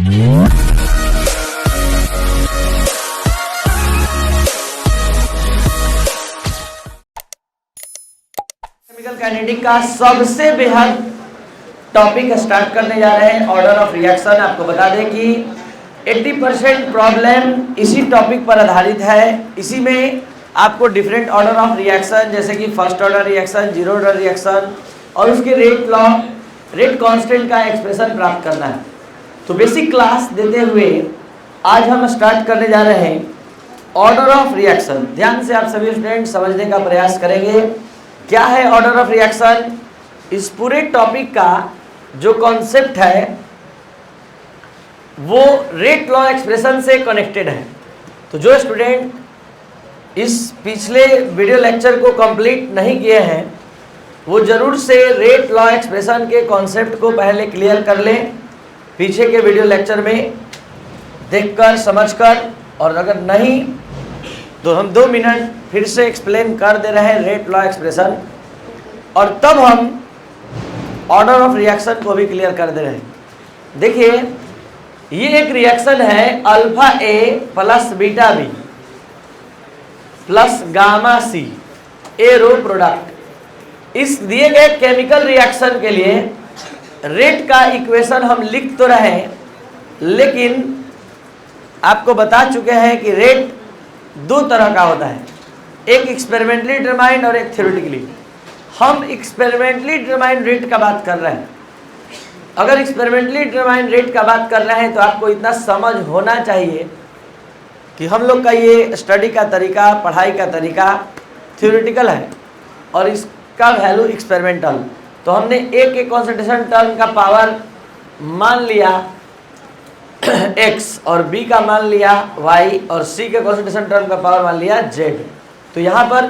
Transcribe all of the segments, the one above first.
Chemical kinetic का सबसे बेहद टॉपिक स्टार्ट करने जा रहे हैं, ऑर्डर ऑफ रिएक्शन। आपको बता दें कि 80% प्रॉब्लम इसी टॉपिक पर आधारित है। इसी में आपको डिफरेंट ऑर्डर ऑफ रिएक्शन जैसे कि first order reaction, zero order reaction और उसके रेट लॉ, रेट कांस्टेंट का एक्सप्रेशन प्राप्त करना है। तो बेसिक क्लास देते हुए आज हम स्टार्ट करने जा रहे हैं ऑर्डर ऑफ रिएक्शन। ध्यान से आप सभी स्टूडेंट समझने का प्रयास करेंगे क्या है ऑर्डर ऑफ रिएक्शन। इस पूरे टॉपिक का जो कॉन्सेप्ट है वो रेट लॉ एक्सप्रेशन से कनेक्टेड है। तो जो स्टूडेंट इस पिछले वीडियो लेक्चर को कंप्लीट नहीं किए हैं वो जरूर से रेट लॉ एक्सप्रेशन के कॉन्सेप्ट को पहले क्लियर कर लें, पीछे के वीडियो लेक्चर में देखकर समझकर। और अगर नहीं तो हम 2 मिनट फिर से एक्सप्लेन कर दे रहे हैं रेट लॉ एक्सप्रेशन, और तब हम ऑर्डर ऑफ रिएक्शन को भी क्लियर कर दे रहे हैं। देखिए ये एक रिएक्शन है alpha A plus beta B plus gamma C arrow product. इस दिए गए केमिकल रिएक्शन के लिए रेट का इक्वेशन हम लिख तो रहे हैं, लेकिन आपको बता चुके हैं कि रेट 2 तरह का होता है, एक एक्सपेरिमेंटली डिटरमाइंड और एक थ्योरेटिकली। हम एक्सपेरिमेंटली डिटरमाइंड रेट का बात कर रहे हैं। अगर एक्सपेरिमेंटली डिटरमाइंड रेट का बात कर रहे हैं तो आपको इतना समझ होना चाहिए कि हम लोग का ये स्टडी का तरीका, पढ़ाई का तरीका थ्योरेटिकल है और इसका वैल्यू एक्सपेरिमेंटल। तो हमने ए के कॉन्सेंट्रेशन टर्म का पावर मान लिया x और b का मान लिया y और c के कॉन्सेंट्रेशन टर्म का पावर मान लिया z। तो यहाँ पर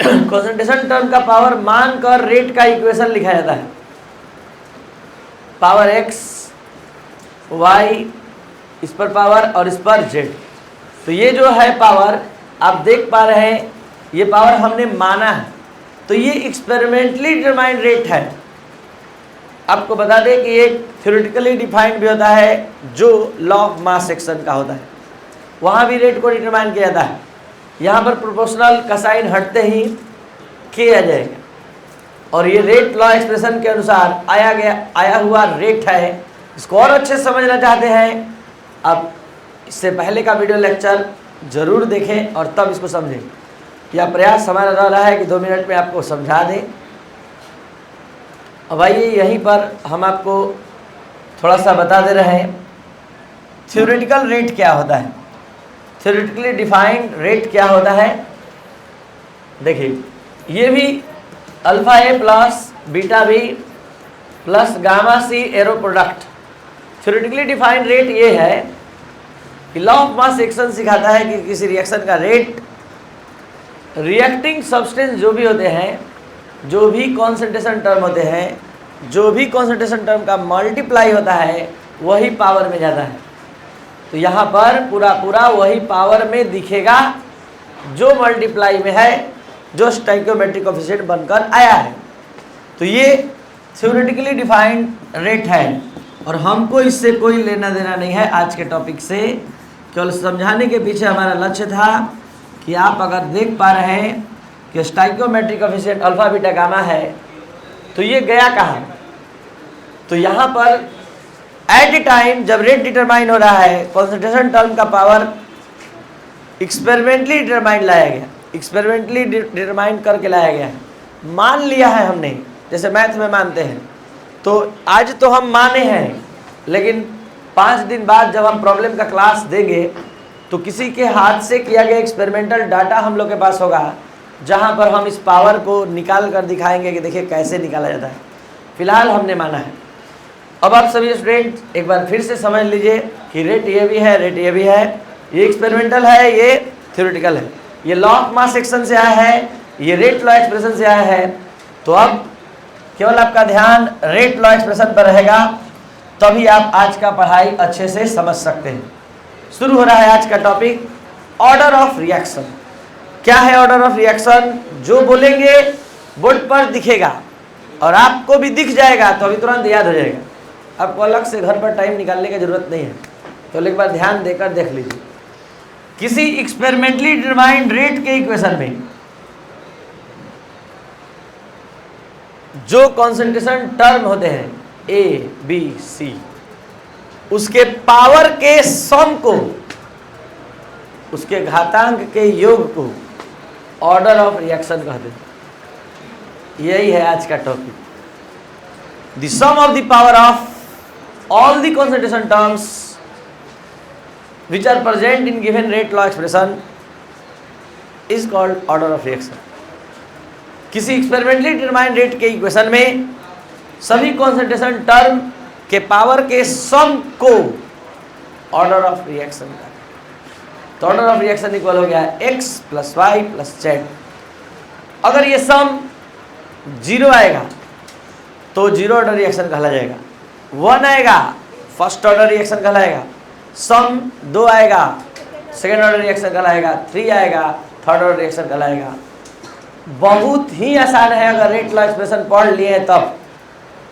कॉन्सेंट्रेशन टर्म का पावर मान कर रेट का इक्वेशन लिखा जाता है, पावर x y इस पर पावर और इस पर z। तो ये जो है पावर आप देख पा रहे हैं, ये पावर हमने माना है। तो ये एक्सपेरिमेंटली डिटरमाइंड रेट है। आपको बता दें कि एक थ्योरेटिकली डिफाइंड भी होता है जो लॉ ऑफ मास सेक्शन का होता है, वहाँ भी रेट को डिटरमाइन किया जाता है। यहाँ पर प्रोपोर्शनल का साइन हटते ही के आ जाएगा और ये रेट लॉ एक्सप्रेशन के अनुसार आया हुआ रेट है। इसको और अच्छे से समझना चाहते हैं अब इससे पहले का वीडियो लेक्चर ज़रूर देखें और तब इसको समझें। यह प्रयास हमारा रह रहा है कि 2 मिनट में आपको समझा दें। अब आइए यहीं पर हम आपको थोड़ा सा बता दे रहे हैं थ्योरेटिकल रेट क्या होता है, थ्योरेटिकली डिफाइंड रेट क्या होता है। देखिए ये भी alpha A plus beta B plus gamma C arrow product. Theoretically defined rate ये है कि लॉ ऑफ मास सेक्शन सिखाता है कि किसी रिएक्शन का रेट रिएक्टिंग सब्सटेंस जो भी होते हैं, जो भी कॉन्सेंट्रेशन टर्म होते हैं, जो भी कॉन्सेंट्रेशन टर्म का मल्टीप्लाई होता है वही पावर में जाता है। तो यहाँ पर पूरा वही पावर में दिखेगा जो मल्टीप्लाई में है, जो स्टोइकियोमेट्रिक कोएफिशिएंट बनकर आया है। तो ये थ्योरेटिकली डिफाइंड रेट है और हमको इससे कोई लेना देना नहीं है आज के टॉपिक से। केवल समझाने के पीछे हमारा लक्ष्य था कि आप अगर देख पा रहे हैं कि stoichiometric coefficient alpha beta gamma है तो ये गया कहाँ। तो यहाँ पर एट ए टाइम जब रेट डिटरमाइन हो रहा है कॉन्सेंट्रेशन टर्म का पावर एक्सपेरिमेंटली डिटरमाइन लाया गया, एक्सपेरिमेंटली डिटरमाइन करके लाया गया है, मान लिया है हमने, जैसे मैथ में मानते हैं। तो आज तो हम माने हैं, लेकिन 5 दिन बाद जब हम प्रॉब्लम का क्लास देंगे तो किसी के हाथ से किया गया एक्सपेरिमेंटल डाटा हम लोग के पास होगा, जहाँ पर हम इस पावर को निकाल कर दिखाएंगे कि देखिए कैसे निकाला जाता है। फिलहाल हमने माना है। अब आप सभी स्टूडेंट एक बार फिर से समझ लीजिए कि रेट ये भी है, रेट ये भी है, ये एक्सपेरिमेंटल है, ये थ्योरेटिकल है, ये लॉ ऑफ मास सेक्शन से आया है, ये रेट लॉ एक्सप्रेशन से आया है। तो अब केवल आपका ध्यान रेट लॉ एक्सप्रेशन पर रहेगा, तभी आप आज का पढ़ाई अच्छे से समझ सकते हैं। शुरू हो रहा है आज का टॉपिक ऑर्डर ऑफ रिएक्शन। क्या है ऑर्डर ऑफ रिएक्शन? जो बोलेंगे बोर्ड पर दिखेगा और आपको भी दिख जाएगा तो अभी तुरंत याद हो जाएगा। आपको अलग से घर पर टाइम निकालने की जरूरत नहीं है, तो एक बार ध्यान देकर देख लीजिए। किसी एक्सपेरिमेंटली डिटरमाइंड रेट के इक्वेशन में जो कॉन्सेंट्रेशन टर्म होते हैं ए बी सी, उसके पावर के सम को, उसके घातांक के योग को ऑर्डर ऑफ रिएक्शन कहते हैं। यही है आज का topic. The sum of the power of all the concentration terms which are present in given rate law expression is called order of reaction. किसी एक्सपेरिमेंटली डिटरमाइंड रेट के इक्वेशन में सभी कॉन्सेंट्रेशन टर्म के पावर के सम को order of reaction का, तो order of reaction equal हो गया x plus y plus z. अगर ये सम 0 आएगा तो जीरो ऑर्डर रिएक्शन कहला जाएगा, 1 आएगा फर्स्ट ऑर्डर रिएक्शन कहलाएगा, सम 2 आएगा सेकेंड ऑर्डर रिएक्शन कहलाएगा, 3 आएगा थर्ड ऑर्डर रिएक्शन कहलाएगा। बहुत ही आसान है, अगर रेट लॉ एक्सप्रेशन पढ़ लिए हैं तब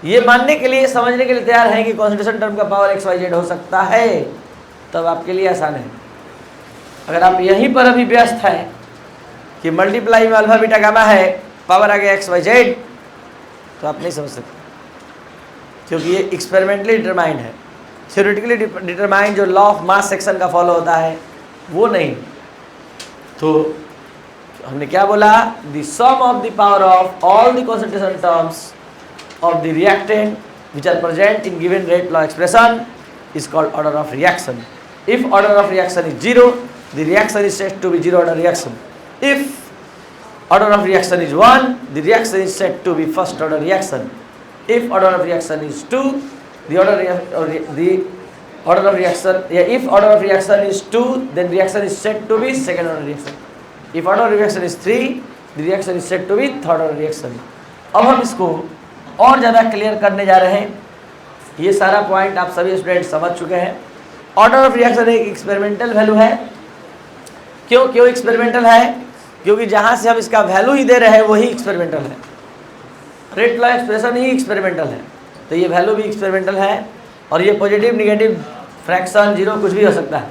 ये मानने के लिए, समझने के लिए तैयार है कि कॉन्सेंट्रेशन टर्म का पावर एक्स वाई जेड हो सकता है, तब आपके लिए आसान है। अगर आप यहीं पर अभी व्यस्त है कि मल्टीप्लाई में अल्फा बीटा गामा है, पावर आ गया एक्स वाई जेड, तो आप नहीं समझ सकते, क्योंकि ये एक्सपेरिमेंटली डिटरमाइंड है। थ्योरेटिकली डिटरमाइंड जो लॉ ऑफ मास सेक्शन का फॉलो होता है वो नहीं। तो हमने क्या बोला, the sum of the power of all the concentration terms of the reactant which are present in given rate law expression is called order of reaction. If order of reaction is 0, the reaction is said to be zero order reaction. If order of reaction is 1, the reaction is said to be first order reaction. If order of reaction is 2, the order of reaction, if order of reaction is 2, then reaction is said to be second order reaction. If order of reaction is 3, the reaction is said to be third order reaction. अब हम इसको और ज़्यादा clear करने जा रहे हैं। ये सारा पॉइंट आप सभी स्टूडेंट समझ चुके हैं। ऑर्डर ऑफ रिएक्शन एक एक्सपेरिमेंटल वैल्यू है। क्यों एक्सपेरिमेंटल है? क्योंकि जहाँ से हम इसका वैल्यू ही दे रहे हैं वही एक्सपेरिमेंटल है। रेट लॉ एक्सप्रेशन ही एक्सपेरिमेंटल है, तो ये वैल्यू भी एक्सपेरिमेंटल है। और ये पॉजिटिव निगेटिव फ्रैक्शन जीरो कुछ भी हो सकता है।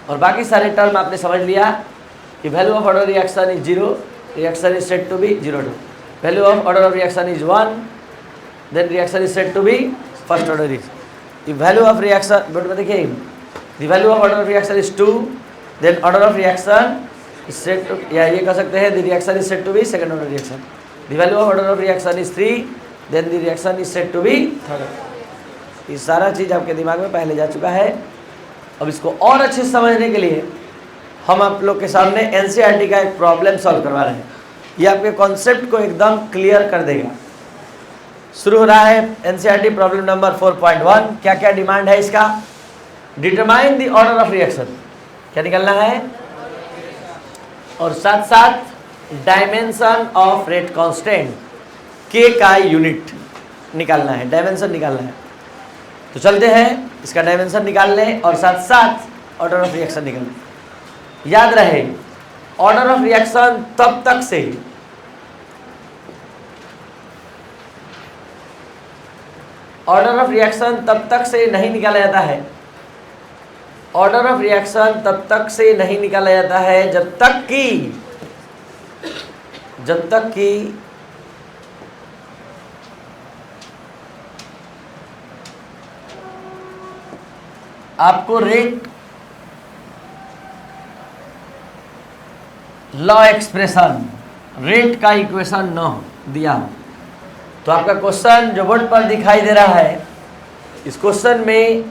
और बाकी सारे टर्म आपने समझ लिया कि value of order reaction is 0, reaction is said to be 0 value of order of reaction is 1, then reaction is said to be first order reaction. The value of reaction, but देखिए, the value of order of reaction is 2, then order of reaction is said to, या ये कह सकते हैं the reaction is said to be second order reaction. The value of order of reaction is 3, then the reaction is said to be third order. ये सारा चीज़ आपके दिमाग में पहले जा चुका है। अब इसको और अच्छे से समझने के लिए हम आप लोग के सामने NCERT का एक प्रॉब्लम सॉल्व करवा रहे हैं। ये आपके कॉन्सेप्ट को एकदम क्लियर कर देगा। शुरू हो रहा है NCERT प्रॉब्लम नंबर 4.1। क्या क्या डिमांड है इसका? Determine the order of reaction, क्या निकलना है, और साथ साथ डायमेंशन ऑफ रेट कांस्टेंट के का यूनिट निकालना है, डायमेंशन निकालना है। तो चलते हैं इसका डायमेंशन निकाल लें और साथ साथ ऑर्डर ऑफ रिएक्शन निकाल लें। याद रहे, ऑर्डर ऑफ रिएक्शन तब तक से नहीं निकाला जाता है, ऑर्डर ऑफ रिएक्शन तब तक से नहीं निकाला जाता है जब तक कि आपको रेट लॉ एक्सप्रेशन, रेट का इक्वेशन न दिया हो। तो आपका क्वेश्चन जो बोर्ड पर दिखाई दे रहा है, इस क्वेश्चन में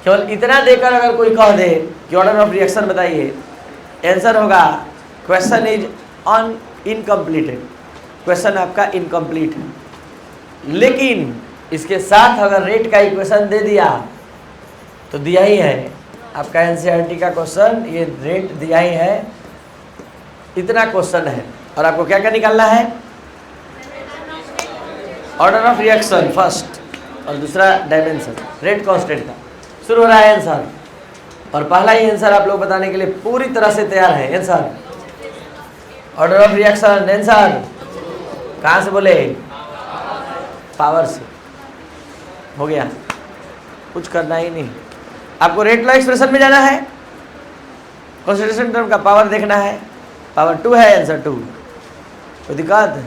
केवल इतना देकर अगर कोई कह दे कि ऑर्डर ऑफ रिएक्शन बताइए, आंसर होगा क्वेश्चन इज इनकम्प्लीटेड, क्वेश्चन आपका इनकम्प्लीट है। लेकिन इसके साथ अगर रेट का इक्वेशन दे दिया तो दिया ही है आपका NCERT का क्वेश्चन, ये रेट दिया ही है, इतना क्वेश्चन है। और आपको क्या क्या निकालना है, ऑर्डर ऑफ रिएक्शन फर्स्ट और दूसरा डायमेंशन रेट कांस्टेंट का। शुरू हो रहा है आंसर, और पहला ही आंसर आप लोग बताने के लिए पूरी तरह से तैयार है। Answer order of reaction, answer कहाँ से बोले, पावर से। हो गया, कुछ करना ही नहीं। आपको रेट लॉ एक्सप्रेशन में जाना है, कॉन्सेंट्रेशन टर्म का पावर देखना है, पावर 2 है, आंसर 2। कोई दिक्कत?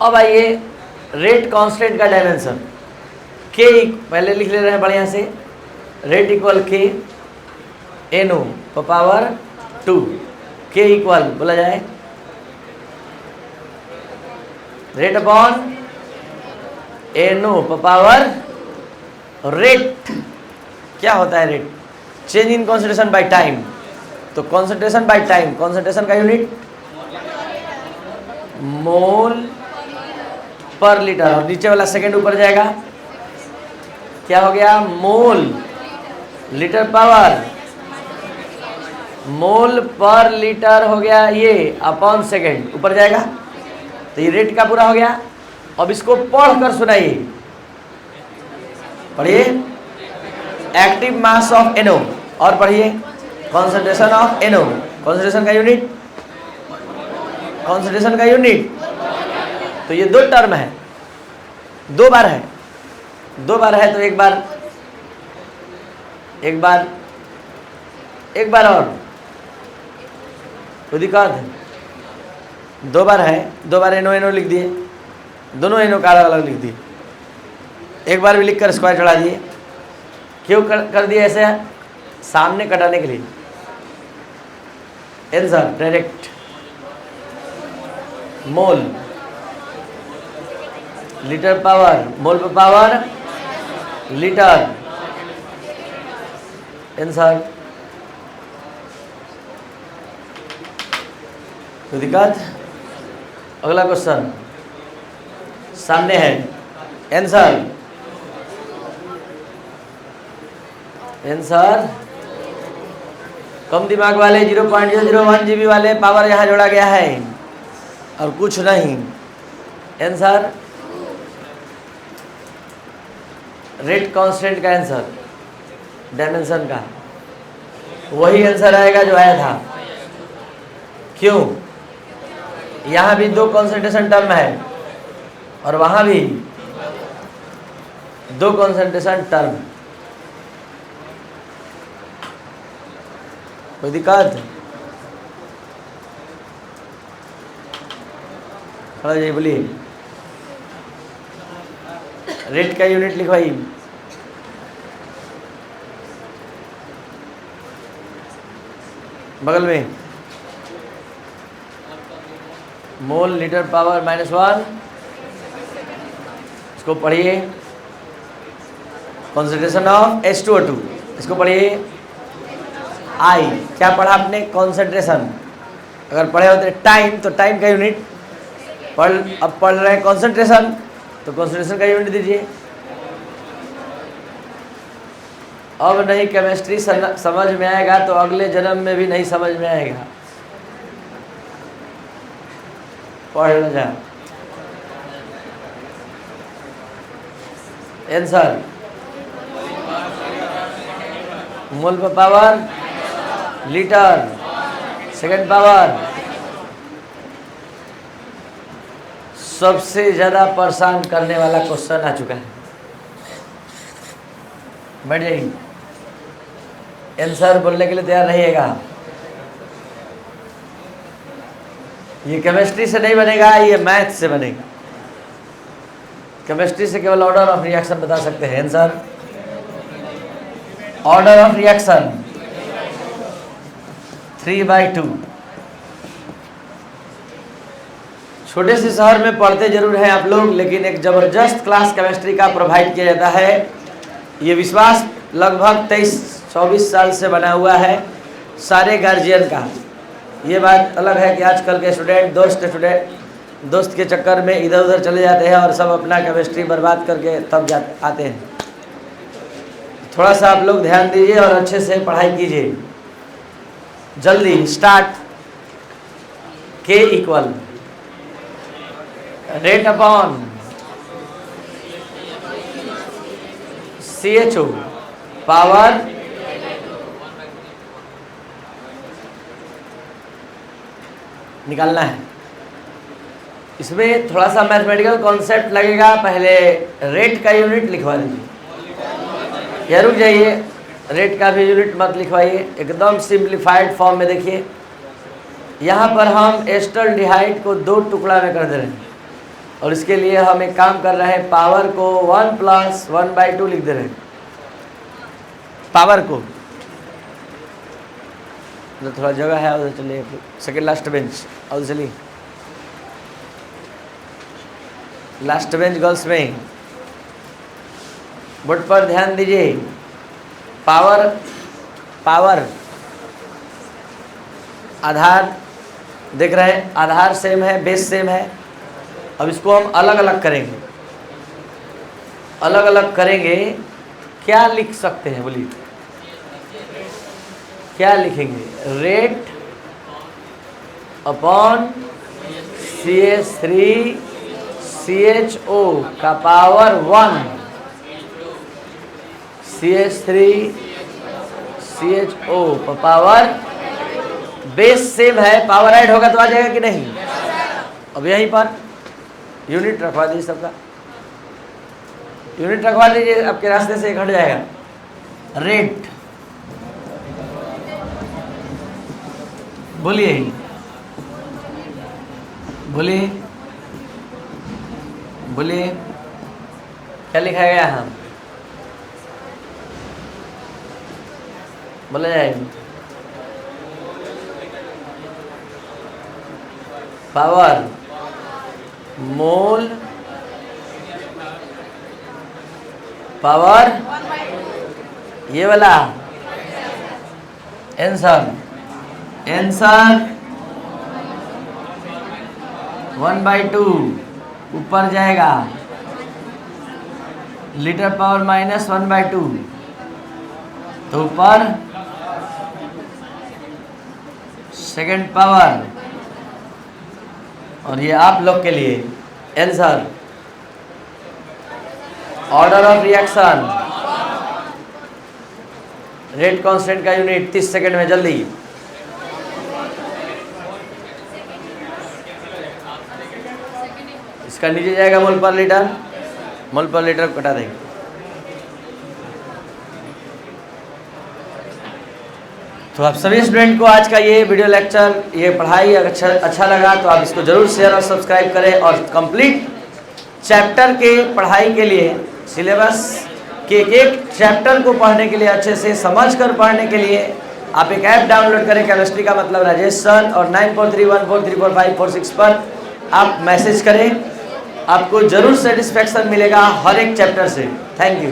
अब आइए रेट कांस्टेंट का डायमेंशन के, पहले लिख ले रहे हैं बढ़िया से, रेट इक्वल के एनो पावर 2, के इक्वल बोला जाए रेट अपॉन एनो पावर रेट। क्या होता है rate? Change in concentration by time. तो कॉन्सेंट्रेशन बाय टाइम, कॉन्सेंट्रेशन का यूनिट मोल पर लीटर, और नीचे वाला सेकंड ऊपर जाएगा, क्या हो गया? मोल लीटर पावर, मोल पर लीटर हो गया ये, अपॉन सेकंड ऊपर जाएगा। तो ये रेट का पूरा हो गया। अब इसको पढ़ कर सुनाइए, पढ़िए एक्टिव मास ऑफ एनो, और पढ़िए कॉन्सेंट्रेशन ऑफ एनो। कॉन्सेंट्रेशन का यूनिट, कॉन्सेंट्रेशन का यूनिट। तो ये दो टर्म है, दो बार है, दो बार है, तो एक बार और तो दिक्कत, दो बार है, दो बार एनो एनो लिख दिए, दोनों एनो का अलग अलग लिख दिए, एक बार भी लिख कर स्क्वायर चढ़ा दिए। क्यों कर दिए ऐसे? सामने कटाने के लिए। Answer direct mole litre power, mole per power litre, answer. तो दिक्कत? अगला क्वेश्चन सामने है, आंसर आंसर। कम दिमाग वाले 0.001 GB वाले पावर यहाँ जोड़ा गया है और कुछ नहीं। आंसर रेट कांस्टेंट का आंसर, डायमेंशन का वही आंसर आएगा जो आया था। क्यों? यहाँ भी दो कॉन्सेंट्रेशन टर्म है और वहाँ भी दो कॉन्सेंट्रेशन टर्म। कोई दिक्कत? खड़ा जाइए, बोलिए रेट का यूनिट लिखवाइए। बगल में मोल लीटर पावर -1, इसको पढ़िए कॉन्सेंट्रेशन ऑफ H2O2, इसको पढ़िए आई। क्या पढ़ा आपने? कॉन्सेंट्रेशन। अगर पढ़े होते टाइम, तो टाइम का यूनिट अब पढ़ रहे हैं कॉन्सेंट्रेशन, तो कॉन्सेंट्रेशन का यूनिट दीजिए। अब नहीं केमिस्ट्री समझ में आएगा तो अगले जन्म में भी नहीं समझ में आएगा। पढ़ जा। आंसर मोल per power litre, second power. सबसे ज्यादा परेशान करने वाला क्वेश्चन आ चुका है, बैठ जाइए। आंसर बोलने के लिए तैयार रहिएगा। ये केमिस्ट्री से नहीं बनेगा, ये मैथ से बनेगा। केमिस्ट्री से केवल ऑर्डर ऑफ रिएक्शन बता सकते हैं। Answer order of reaction 3/2। छोटे से शहर में पढ़ते जरूर हैं आप लोग, लेकिन एक जबरदस्त क्लास केमिस्ट्री का प्रोवाइड किया जाता है। ये विश्वास लगभग 23-24 साल से बना हुआ है सारे गार्जियन का। ये बात अलग है कि आजकल के स्टूडेंट दोस्त के चक्कर में इधर उधर चले जाते हैं और सब अपना केमिस्ट्री बर्बाद करके तब आते हैं। थोड़ा सा आप लोग ध्यान दीजिए और अच्छे से पढ़ाई कीजिए। जल्दी स्टार्ट। के equal rate upon CHO power निकालना है। इसमें थोड़ा सा मैथमेटिकल कॉन्सेप्ट लगेगा। पहले रेट का यूनिट लिखवा दीजिए, या रुक जाइए, रेट का भी यूनिट मत लिखवाइए, एकदम सिंप्लीफाइड फॉर्म में देखिए। यहाँ पर हम एस्टल्डिहाइड को 2 टुकड़ा में कर दे रहे हैं, और इसके लिए हम एक काम कर रहे हैं, पावर को 1 + 1/2 लिख दे रहे हैं। पावर को तो थोड़ा जगह है उधर चलिए, सेकेंड लास्ट बेंच, और चलिए लास्ट बेंच गर्ल्स में बोर्ड पर ध्यान दीजिए। पावर पावर आधार देख रहे हैं, आधार सेम है, बेस सेम है। अब इसको हम अलग अलग करेंगे, अलग अलग करेंगे। क्या लिख सकते हैं बोलिए, क्या लिखेंगे? रेट अपॉन CH3 CHO का पावर 1, CH3 CHO का पावर, बेस सेम है, पावर ऐड होगा तो आ जाएगा कि नहीं? अब यहीं पर यूनिट रखवा दीजिए, सबका यूनिट रखवा दीजिए, आपके रास्ते से हट जाएगा। रेट बोलिए, बोलिए बोलिए, क्या लिखा गया यहाँ? बोला जाएगा पावर मोल पावर, ये वाला आंसर 1/2 ऊपर जाएगा, लीटर पावर -1/2 तो ऊपर सेकेंड पावर। और ये आप लोग के लिए answer, order of reaction, rate constant का यूनिट 30 सेकंड में, जल्दी। इसका नीचे जाएगा मोल पर लीटर, मोल पर लीटर कटा देंगे। तो आप सभी स्टूडेंट को आज का ये वीडियो लेक्चर, ये पढ़ाई अगर अच्छा लगा तो आप इसको जरूर शेयर और सब्सक्राइब करें। और कंप्लीट चैप्टर के पढ़ाई के लिए, सिलेबस के एक चैप्टर को पढ़ने के लिए, अच्छे से समझकर पढ़ने के लिए आप एक ऐप डाउनलोड करें, केमिस्ट्री का मतलब राजेश सर, और 9431434546 पर आप मैसेज करें। आपको जरूर सेटिस्फेक्शन मिलेगा हर एक चैप्टर से। Thank you.